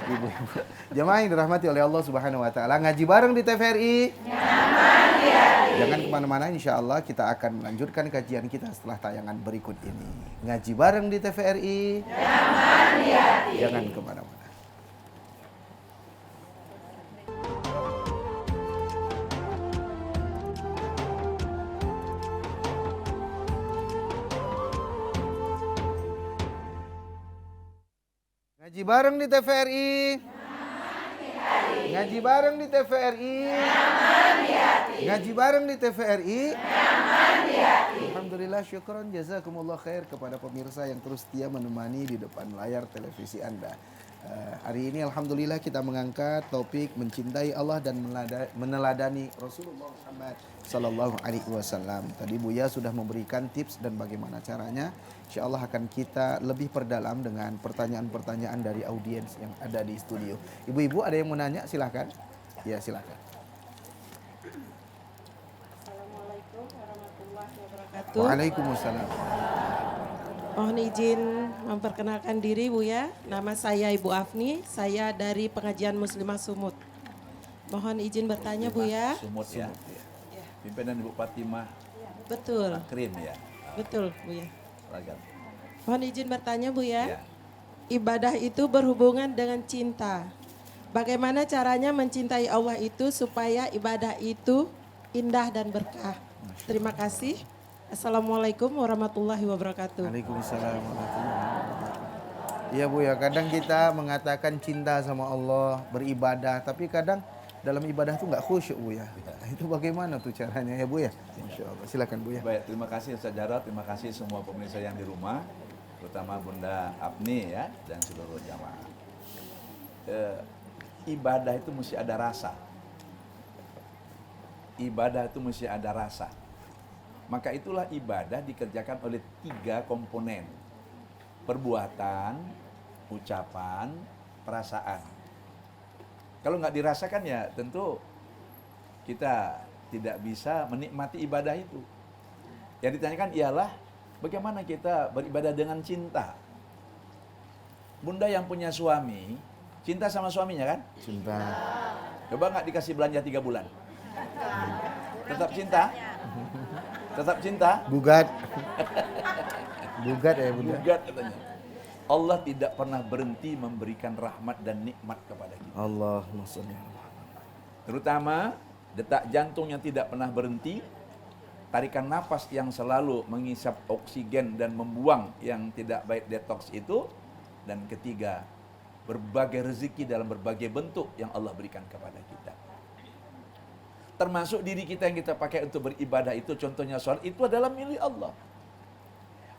Ibu-ibu. Jamaah yang dirahmati oleh Allah Subhanahu wa taala, ngaji bareng di TVRI. Nyaman di hati. Jangan kemana-mana, insya Allah kita akan melanjutkan kajian kita setelah tayangan berikut ini. Ngaji bareng di TVRI. Nyaman di hati. Jangan kemana-mana. Ngaji bareng di TVRI. Ngaji bareng di TVRI. Ngaji bareng di TVRI. Alhamdulillah, syukron, jazakumullah khair kepada pemirsa yang terus setia menemani di depan layar televisi Anda. Hari ini alhamdulillah kita mengangkat topik mencintai Allah dan meneladani Rasulullah Muhammad sallallahu alaihi wasallam. Tadi Buya sudah memberikan tips dan bagaimana caranya. Insyaallah akan kita lebih perdalam dengan pertanyaan-pertanyaan dari audiens yang ada di studio. Ibu-ibu ada yang mau nanya? Silakan. Ya, silakan. Assalamualaikum warahmatullahi wabarakatuh. Waalaikumsalam. Mohon izin memperkenalkan diri Bu ya. Nama saya Ibu Afni, saya dari Pengajian Muslimah Sumut. Mohon izin bertanya Bu ya. Sumut ya. Pimpinan Ibu Fatimah. Betul. Krim ya. Betul Bu ya. Ragam. Mohon izin bertanya Bu ya. Ya. Ibadah itu berhubungan dengan cinta. Bagaimana caranya mencintai Allah itu supaya ibadah itu indah dan berkah? Terima kasih. Assalamualaikum warahmatullahi wabarakatuh. Waalaikumsalam warahmatullahi wabarakatuh. Iya Bu ya, kadang kita mengatakan cinta sama Allah, beribadah, tapi kadang dalam ibadah tuh nggak khusyuk Bu ya. Itu bagaimana tuh caranya ya Bu ya? Insya Allah. Silakan Bu ya. Baik, terima kasih Ustaz Jarot, terima kasih semua pemirsa yang di rumah, terutama Bunda Apni ya dan seluruh jamaah. Ibadah itu mesti ada rasa. Ibadah itu mesti ada rasa. Maka itulah ibadah dikerjakan oleh 3 komponen. Perbuatan, ucapan, perasaan. Kalau nggak dirasakan ya tentu kita tidak bisa menikmati ibadah itu. Yang ditanyakan ialah bagaimana kita beribadah dengan cinta. Bunda yang punya suami, cinta sama suaminya kan? Cinta. Coba nggak dikasih belanja 3 bulan? Tetap cinta? Tetap cinta? Gugat. Gugat ya Bunda. Gugat katanya. Allah tidak pernah berhenti memberikan rahmat dan nikmat kepada kita. Allahumma sholli ala Muhammad. Terutama detak jantung yang tidak pernah berhenti, tarikan napas yang selalu mengisap oksigen dan membuang yang tidak baik detox itu, dan ketiga, berbagai rezeki dalam berbagai bentuk yang Allah berikan kepada kita. Termasuk diri kita yang kita pakai untuk beribadah itu, contohnya sholat, itu adalah milik Allah.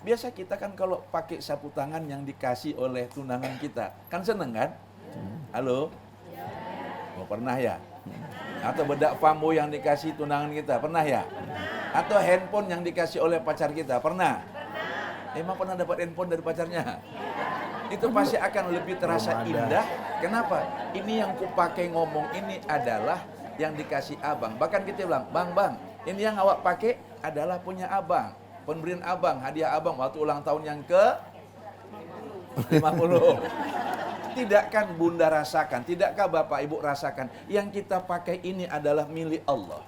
Biasa kita kan kalau pakai sapu tangan yang dikasih oleh tunangan kita, kan seneng kan? Halo? Oh, pernah ya? Atau bedak pambu yang dikasih tunangan kita, pernah ya? Atau handphone yang dikasih oleh pacar kita, pernah? Emang pernah dapat handphone dari pacarnya? Itu pasti akan lebih terasa indah. Kenapa? Ini yang kupakai ngomong ini adalah yang dikasih abang. Bahkan kita bilang, bang, ini yang awak pakai adalah punya abang. Pemberian abang, hadiah abang waktu ulang tahun yang ke 50. Tidakkah Bunda rasakan, tidakkah Bapak Ibu rasakan, yang kita pakai ini adalah milik Allah.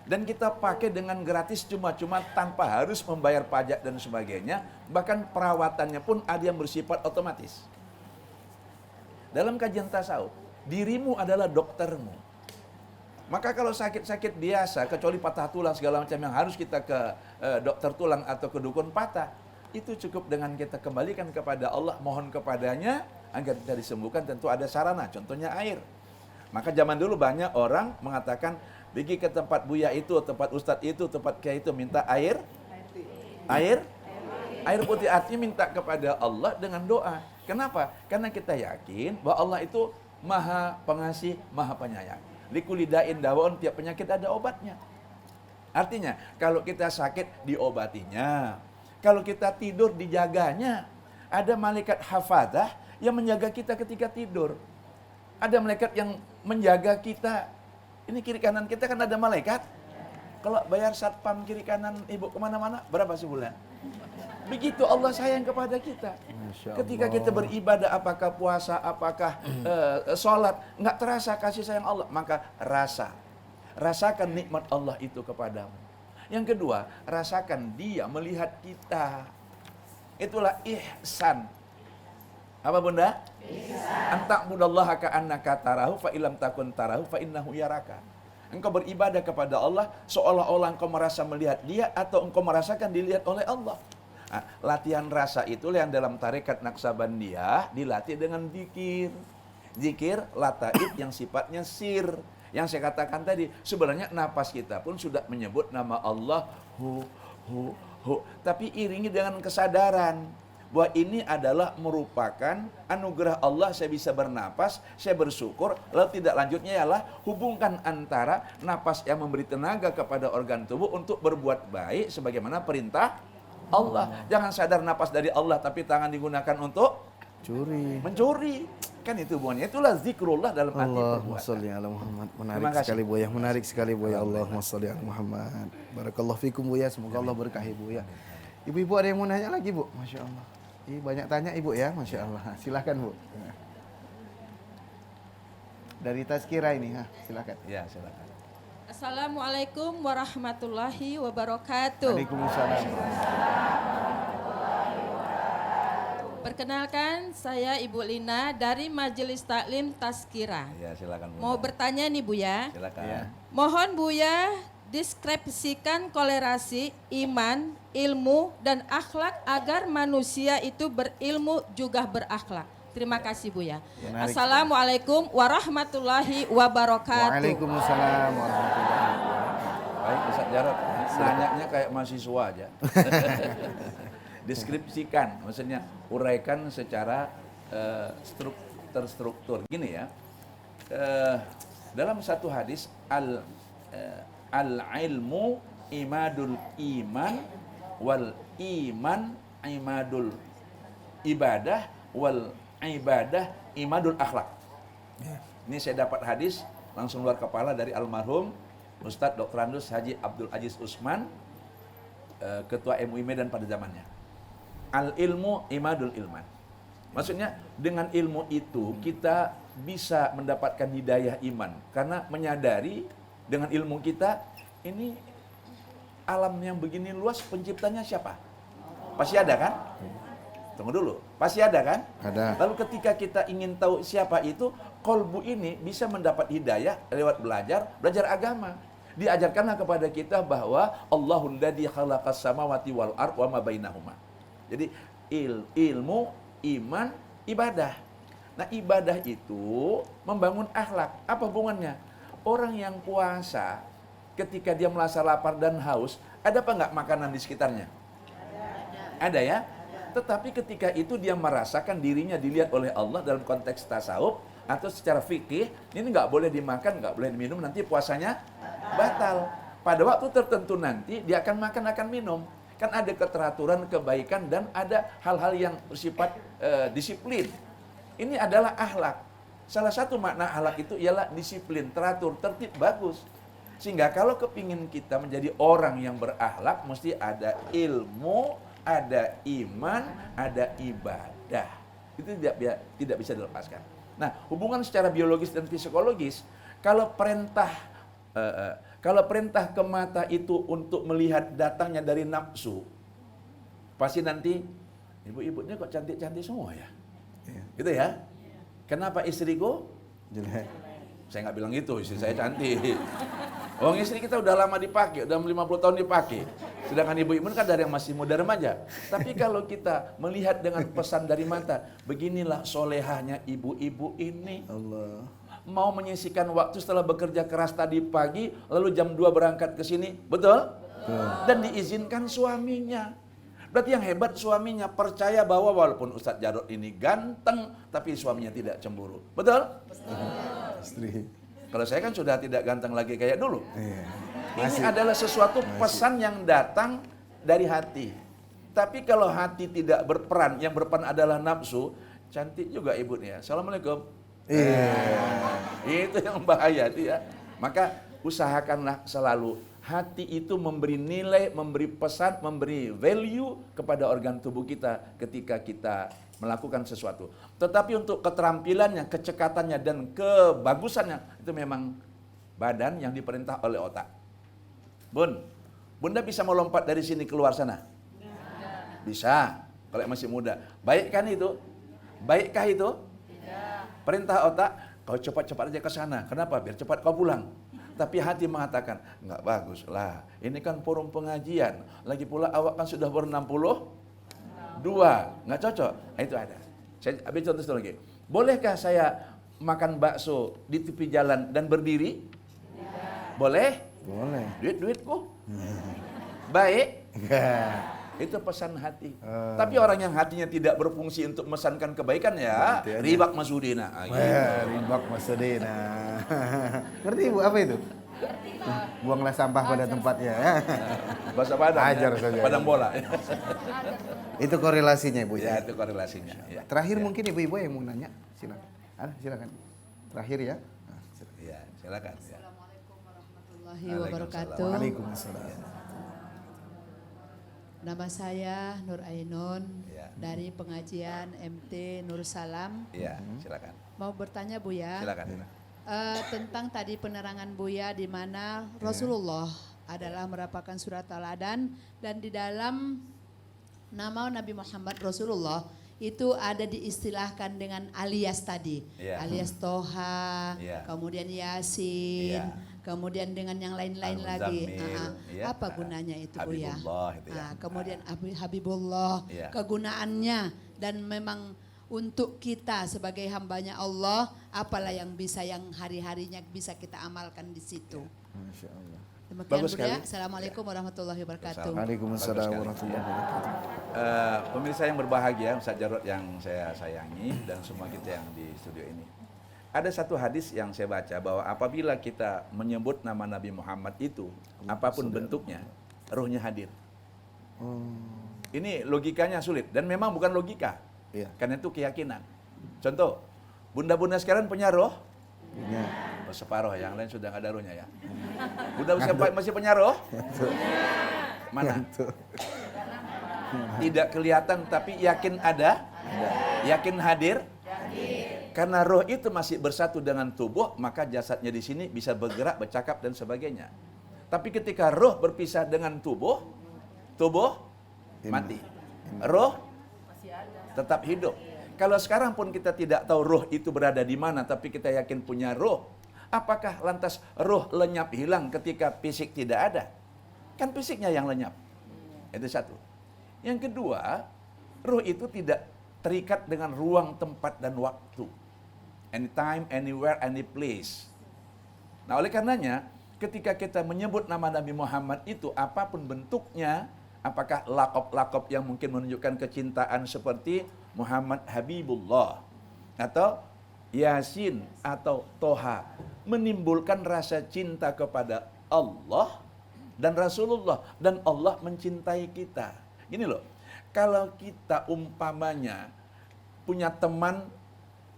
Dan kita pakai dengan gratis cuma-cuma tanpa harus membayar pajak dan sebagainya. Bahkan perawatannya pun ada yang bersifat otomatis. Dalam kajian tasawuf, dirimu adalah doktermu. Maka kalau sakit-sakit biasa, kecuali patah tulang segala macam yang harus kita ke dokter tulang atau ke dukun patah, itu cukup dengan kita kembalikan kepada Allah, mohon kepadanya agar kita disembuhkan. Tentu ada sarana, contohnya air. Maka zaman dulu banyak orang mengatakan, pergi ke tempat buya itu, tempat ustadz itu, tempat kiai itu, minta air putih, artinya minta kepada Allah dengan doa. Kenapa? Karena kita yakin bahwa Allah itu maha pengasih, maha penyayang. Likulidain dawaun, tiap penyakit ada obatnya. Artinya, kalau kita sakit diobatinya. Kalau kita tidur dijaganya. Ada malaikat hafadah yang menjaga kita ketika tidur. Ada malaikat yang menjaga kita. Ini kiri kanan kita kan ada malaikat. Kalau bayar satpam kiri kanan ibu kemana-mana, berapa sebulan? Begitu Allah sayang kepada kita. Ketika kita beribadah, apakah puasa, apakah sholat, nggak terasa kasih sayang Allah, maka rasakan nikmat Allah itu kepadamu. Yang kedua, rasakan Dia melihat kita. Itulah ihsan. Apa Bunda? Anta'budallaha ka'annaka tarahu fa illam takun tarahu fa innahu yaraka. Engkau beribadah kepada Allah seolah-olah engkau merasa melihat Dia atau engkau merasakan dilihat oleh Allah. Nah, latihan rasa itulah yang dalam tarekat Naqsabandiyah dilatih dengan zikir. Zikir lataib yang sifatnya sir. Yang saya katakan tadi, sebenarnya napas kita pun sudah menyebut nama Allah, hu. Tapi iringi dengan kesadaran bahwa ini adalah merupakan anugerah Allah, saya bisa bernapas, saya bersyukur. Lalu tidak lanjutnya ialah hubungkan antara napas yang memberi tenaga kepada organ tubuh untuk berbuat baik sebagaimana perintah Allah. Jangan sadar napas dari Allah tapi tangan digunakan untuk mencuri. Kan itu hubungannya. Itulah zikrullah dalam arti perbuatan. Allahumma sholli ala Muhammad. Menarik sekali Buya. Allahumma sholli ala Muhammad. Barakallahu fikum Buya. Semoga Allah berkahi Buya. Ibu-ibu ada yang mau nanya lagi Bu? Masya Allah. Banyak tanya Ibu ya, Masya Allah. Silakan Bu. Dari Tazkirah ini, silakan. Ya, silakan. Assalamualaikum warahmatullahi wabarakatuh. Waalaikumsalam. Perkenalkan, saya Ibu Lina dari Majelis Taklim Tazkirah. Ya, silakan Bunda. Mau bertanya nih Buya. Silakan. Ya. Mohon Buya deskripsikan kolerasi iman, ilmu, dan akhlak agar manusia itu berilmu juga berakhlak. Terima kasih Buya. Menarik. Assalamualaikum warahmatullahi wabarakatuh. Waalaikumsalam warahmatullahi wabarakatuh. Baik, Ustaz Jarod. Nanyanya kayak mahasiswa aja. Deskripsikan, maksudnya uraikan secara terstruktur. Gini ya, dalam satu hadis, al-ilmu imadul iman wal iman imadul ibadah wal ibadah imadul akhlak. Ini saya dapat hadis langsung luar kepala dari almarhum Ustadz Dr. Andus Haji Abdul Aziz Usman, Ketua MUI Medan pada zamannya. Al-ilmu imadul ilman. Maksudnya dengan ilmu itu kita bisa mendapatkan hidayah iman. Karena menyadari dengan ilmu kita, ini alam yang begini luas penciptanya siapa? Pasti ada kan? Tunggu dulu, pasti ada kan? Ada. Lalu ketika kita ingin tahu siapa itu, kolbu ini bisa mendapat hidayah lewat belajar agama. Diajarkanlah kepada kita bahwa Allahul ladzi khalaqas samawati wal ard wa ma bainahuma. Jadi ilmu, iman, ibadah. Nah, ibadah itu membangun akhlak. Apa hubungannya? Orang yang puasa ketika dia merasa lapar dan haus, ada apa enggak makanan di sekitarnya? Ada ya? Tetapi ketika itu dia merasakan dirinya dilihat oleh Allah dalam konteks tasawuf atau secara fikih, ini nggak boleh dimakan, nggak boleh diminum, nanti puasanya batal. Pada waktu tertentu nanti dia akan makan, akan minum. Kan ada keteraturan, kebaikan, dan ada hal-hal yang bersifat disiplin. Ini adalah akhlak. Salah satu makna akhlak itu ialah disiplin, teratur, tertib, bagus. Sehingga kalau kepingin kita menjadi orang yang berakhlak, mesti ada ilmu, ada iman, ada ibadah. Itu tidak bisa dilepaskan. Nah, hubungan secara biologis dan psikologis, kalau perintah ke mata itu untuk melihat datangnya dari nafsu, pasti nanti ibu-ibunya kok cantik-cantik semua ya. Gitu ya. Kenapa istriku Jelek. Saya nggak bilang gitu, istri saya cantik. Orang istri kita udah lama dipakai, udah 50 tahun dipakai. Sedangkan ibu-ibu kan dari yang masih muda remaja. Tapi kalau kita melihat dengan pesan dari mata, beginilah solehahnya ibu-ibu ini. Allah. Mau menyisihkan waktu setelah bekerja keras tadi pagi, lalu jam 2 berangkat ke sini, betul? Dan diizinkan suaminya. Berarti yang hebat suaminya percaya bahwa walaupun Ustadz Jarod ini ganteng, tapi suaminya tidak cemburu. Betul? Istri. Kalau saya kan sudah tidak ganteng lagi kayak dulu. Iya. Ini adalah sesuatu pesan yang datang dari hati. Tapi kalau hati tidak berperan, yang berperan adalah nafsu, cantik juga ibunya. Assalamualaikum. Itu yang bahaya itu ya. Maka usahakanlah selalu hati itu memberi nilai, memberi pesan, memberi value kepada organ tubuh kita ketika kita melakukan sesuatu. Tetapi untuk keterampilannya, kecekatannya, dan kebagusannya, itu memang badan yang diperintah oleh otak. Bunda bisa melompat dari sini keluar sana? Bisa, kalau masih muda. Baik kan itu? Baikkah itu? Perintah otak, kau cepat-cepat aja ke sana. Kenapa? Biar cepat kau pulang. Tapi hati mengatakan, enggak bagus lah. Ini kan forum pengajian. Lagi pula awak kan sudah ber-62. Enggak cocok. Nah, itu ada. Saya ambil contoh satu lagi. Bolehkah saya makan bakso di tepi jalan dan berdiri? Boleh? Boleh. Duit-duitku. Baik. Itu pesan hati. Tapi orang yang hatinya tidak berfungsi untuk memesankan kebaikan ya, ribak masudina. Ribak masudina. Ngerti Ibu apa itu? Buanglah sampah pada tempatnya ya. Bahasa Padang. Ajar ya. saja. Padang bola. Itu korelasinya Ibu Ya, ya. itu korelasinya. Ya. Terakhir mungkin Ibu-ibu yang mau nanya, silakan. Silakan. Terakhir ya. Ya, silakan. Ya. Assalamualaikum warahmatullahi wabarakatuh. Waalaikumsalam. Nama saya Nur Ainun Ya. dari pengajian MT Nur Salam. Iya, silakan. Mau bertanya Buya Silakan. tentang tadi penerangan Buya di mana Rasulullah adalah merupakan surat teladan dan di dalam nama Nabi Muhammad Rasulullah itu ada diistilahkan dengan alias tadi, Iya. alias Toha, Iya. kemudian Yasin, Iya. kemudian dengan yang lain-lain lagi. Al-Muzammil, ya. Apa gunanya itu Buya? Habibullah itu ya. Kemudian Habibullah, Iya. kegunaannya dan memang untuk kita sebagai hambanya Allah, apalah yang bisa yang hari-harinya bisa kita amalkan di situ. Masya Allah. Demikian Bagus Buya. sekali. Assalamualaikum warahmatullahi wabarakatuh. Waalaikumsalam warahmatullahi wabarakatuh. Pemirsa yang berbahagia, Ustadz Jarod yang saya sayangi dan semua kita yang di studio ini. Ada satu hadis yang saya baca bahwa apabila kita menyebut nama Nabi Muhammad itu, apapun bentuknya, ruhnya hadir. Ini logikanya sulit dan memang bukan logika. Iya. Karena itu keyakinan. Contoh, bunda-bunda sekarang punya roh? Punya. Oh, separuh, yang lain sudah nggak ada rohnya ya. Udah masih punya roh? Mana? Tidak kelihatan tapi yakin ada? Yakin hadir? Karena roh itu masih bersatu dengan tubuh, maka jasadnya di sini bisa bergerak, bercakap dan sebagainya. Tapi ketika roh berpisah dengan tubuh mati. Roh tetap hidup. Kalau sekarang pun kita tidak tahu roh itu berada di mana, tapi kita yakin punya roh. Apakah lantas roh lenyap hilang ketika fisik tidak ada? Kan fisiknya yang lenyap. Itu satu. Yang kedua, roh itu tidak terikat dengan ruang, tempat, dan waktu. Anytime, anywhere, any place. Nah, oleh karenanya, ketika kita menyebut nama Nabi Muhammad itu, apapun bentuknya, apakah lakop-lakop yang mungkin menunjukkan kecintaan seperti Muhammad Habibullah, atau Yasin, atau Toha, menimbulkan rasa cinta kepada Allah dan Rasulullah, dan Allah mencintai kita. Gini loh, kalau kita umpamanya punya teman,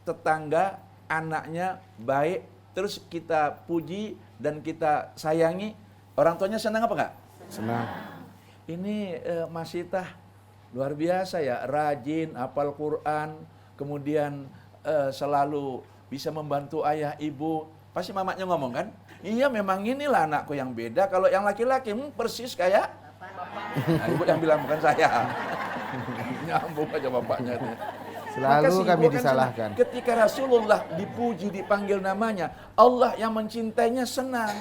tetangga, anaknya baik, terus kita puji dan kita sayangi, orang tuanya senang apa enggak? Senang. Ini Mas Itah luar biasa ya, rajin, hafal Quran, kemudian selalu bisa membantu ayah ibu. Pasti mamanya ngomong kan, iya memang inilah anakku yang beda. Kalau yang laki-laki persis kayak nah, ibu yang bilang bukan saya. Nyambung aja bapaknya. Selalu kami disalahkan. Ketika Rasulullah dipuji, dipanggil namanya, Allah yang mencintainya senang.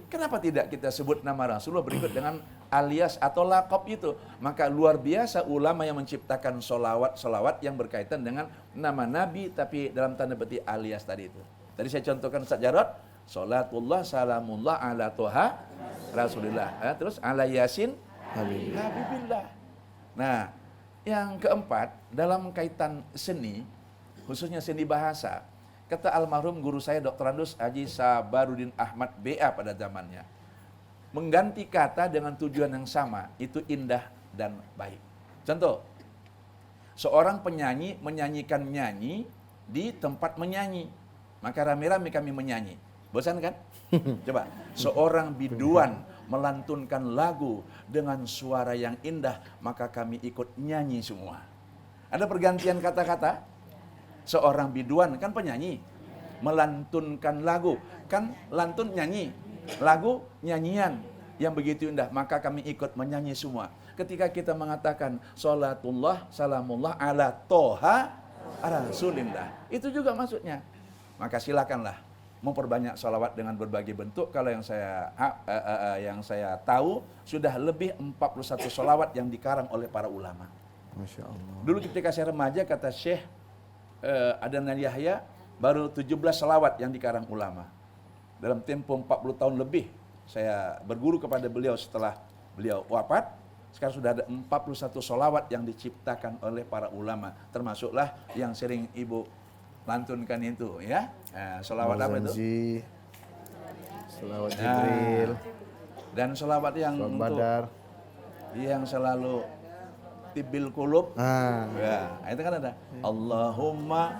Kenapa tidak kita sebut nama Rasulullah berikut dengan alias atau lakop itu? Maka luar biasa ulama yang menciptakan solawat yang berkaitan dengan nama Nabi, tapi dalam tanda petik alias tadi itu. Tadi saya contohkan Ustaz Jarod, salatullah salamullah ala toha Rasulullah. Terus ala Yasin Habibillah. Nah, yang keempat, dalam kaitan seni, khususnya seni bahasa, kata almarhum guru saya Dr. Andus Haji Sabarudin Ahmad BA pada zamannya, mengganti kata dengan tujuan yang sama, itu indah dan baik. Contoh, seorang penyanyi menyanyikan nyanyi di tempat menyanyi, maka rame-rame kami menyanyi. Bosan kan? Coba, seorang biduan melantunkan lagu dengan suara yang indah, maka kami ikut nyanyi semua. Ada pergantian kata-kata. Seorang biduan kan penyanyi, melantunkan lagu, kan lantun nyanyi, lagu nyanyian yang begitu indah, maka kami ikut menyanyi semua. Ketika kita mengatakan salatullah salamullah ala toha Rasulillah, itu juga maksudnya. Maka silakanlah memperbanyak sholawat dengan berbagai bentuk. Kalau yang saya tahu sudah lebih 41 sholawat yang dikarang oleh para ulama. Masya Allah. Dulu ketika saya remaja, kata Syekh Adnan Yahya, baru 17 sholawat yang dikarang ulama. Dalam tempo 40 tahun lebih saya berguru kepada beliau setelah beliau wafat. Sekarang sudah ada 41 sholawat yang diciptakan oleh para ulama. Termasuklah yang sering ibu lantunkan itu ya. Sholawat apa itu? Sholawat Jibril. Dan sholawat yang Sholawat untuk Badar. yang selalu tibil kulub. Ya, itu kan ada. Allahumma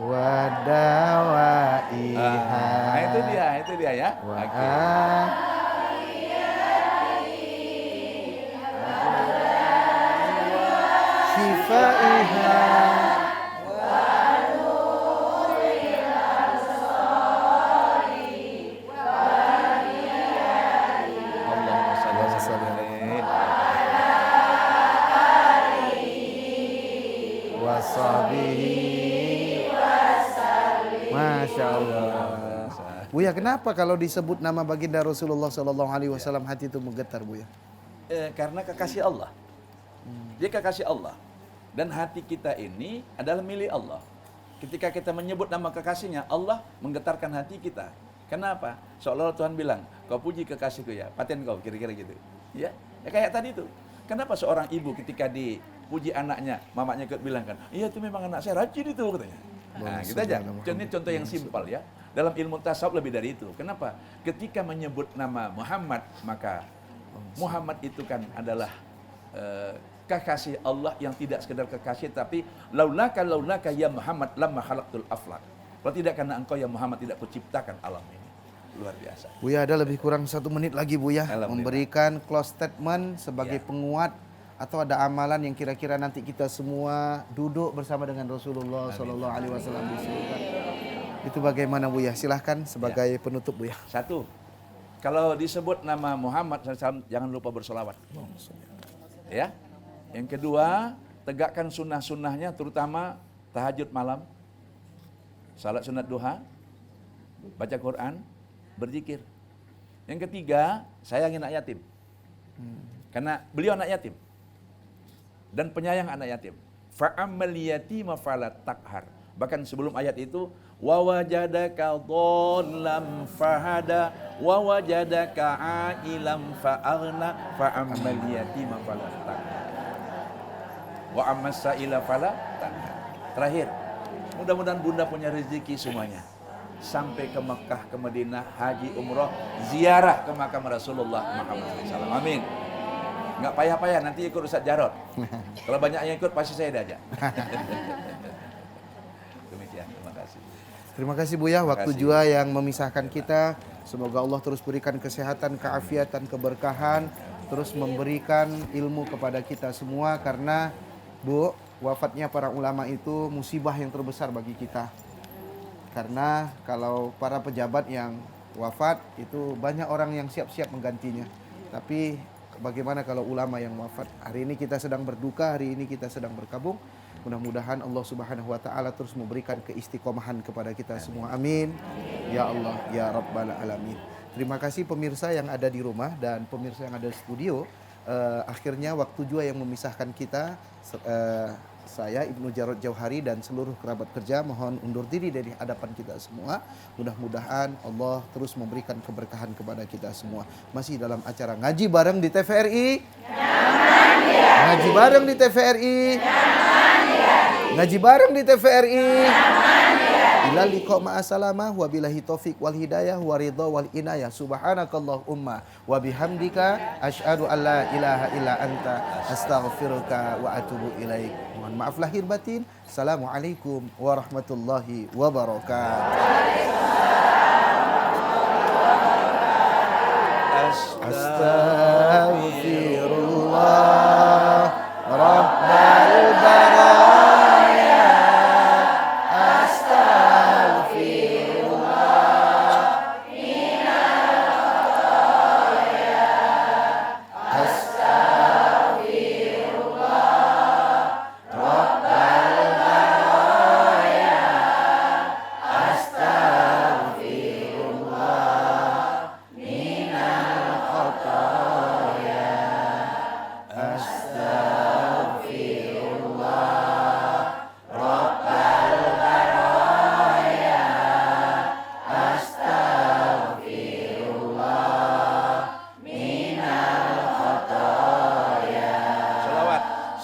wadawaiha. Itu dia ya. Shifaiha. Allahumma shalli wa sallim alaihi washabihi. Masya Allah. Buya, kenapa kalau disebut nama baginda Rasulullah SAW hati itu menggetar, Buya? Karena kekasih Allah. Dia kekasih Allah. Dan hati kita ini adalah milik Allah. Ketika kita menyebut nama kekasihnya, Allah menggetarkan hati kita. Kenapa? Seolah-olah Tuhan bilang, kau puji kekasihku ya, paten kau, kira-kira gitu. Ya kayak tadi itu. Kenapa seorang ibu ketika dipuji anaknya, mamanya ikut bilang kan, iya itu memang anak saya rajin itu katanya. Nah, gitu aja. Ini contoh yang simpel ya. Dalam ilmu tasawuf lebih dari itu. Kenapa? Ketika menyebut nama Muhammad, maka Muhammad itu kan adalah kekasih Allah yang tidak sekedar kekasih, tapi laulaka ya Muhammad lamma khalaqtul aflak. Kalau tidak karena engkau ya Muhammad tidak kuciptakan alam ini. Luar biasa. Buya, ada lebih kurang 1 menit lagi Buya, memberikan close statement sebagai penguat, atau ada amalan yang kira-kira nanti kita semua duduk bersama dengan Rasulullah Sallallahu Alaihi Wasallam di surga. Itu bagaimana Buya? Silahkan sebagai penutup Buya. 1. Kalau disebut nama Muhammad SAW, jangan lupa bersolawat. Ya. Yang kedua, tegakkan sunnah-sunnahnya, terutama tahajud malam, salat sunat duha, baca Quran, berzikir. Yang ketiga, sayangi anak yatim. Karena beliau anak yatim. Dan penyayang anak yatim. Fa'ammal yatima fala taqhar. Bahkan sebelum ayat itu, wa wajadaka dhallam fahada wa wajadaka ailam fa'aghna fa'ammal yatima fala taqhar. Wa ammas sa'ila fala taqhar. Terakhir, mudah-mudahan Bunda punya rezeki semuanya. Sampai ke Mekah, ke Madinah, haji, umroh, ziarah ke makam Rasulullah Muhammad SAW. Amin. Nggak payah-payah, nanti ikut Ustaz Jarod. Kalau banyak yang ikut, pasti saya diajak. Demikian, terima kasih. Terima kasih Buya, waktu jua yang memisahkan kita. Semoga Allah terus berikan kesehatan, keafiatan, keberkahan, terus memberikan ilmu kepada kita semua, karena Bu, wafatnya para ulama itu musibah yang terbesar bagi kita. Karena kalau para pejabat yang wafat itu banyak orang yang siap-siap menggantinya. Tapi bagaimana kalau ulama yang wafat? Hari ini kita sedang berduka, hari ini kita sedang berkabung. Mudah-mudahan Allah Subhanahu wa taala terus memberikan keistiqomahan kepada kita semua. Amin. Ya Allah, ya Rabbal alamin. Terima kasih pemirsa yang ada di rumah dan pemirsa yang ada di studio. Akhirnya waktu jua yang memisahkan kita. Saya Ibnu Jarod Jauhari dan seluruh kerabat kerja mohon undur diri dari hadapan kita semua. Mudah-mudahan Allah terus memberikan keberkahan kepada kita semua. Masih dalam acara ngaji bareng di TVRI. Ngaji bareng di TVRI. Ngaji bareng di TVRI. Ila liqa ma'asalamah wa billahi taufiq wal hidayah wa ridha wal inayah. Subhanakallahumma wa bihamdika asyhadu an la ilaha illa anta astaghfiruka wa atubu ilaik. Mohon maaf lahir batin. Assalamualaikum warahmatullahi wabarakatuh. Astaghfirullah Rabbal baraya.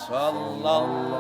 Sallallahu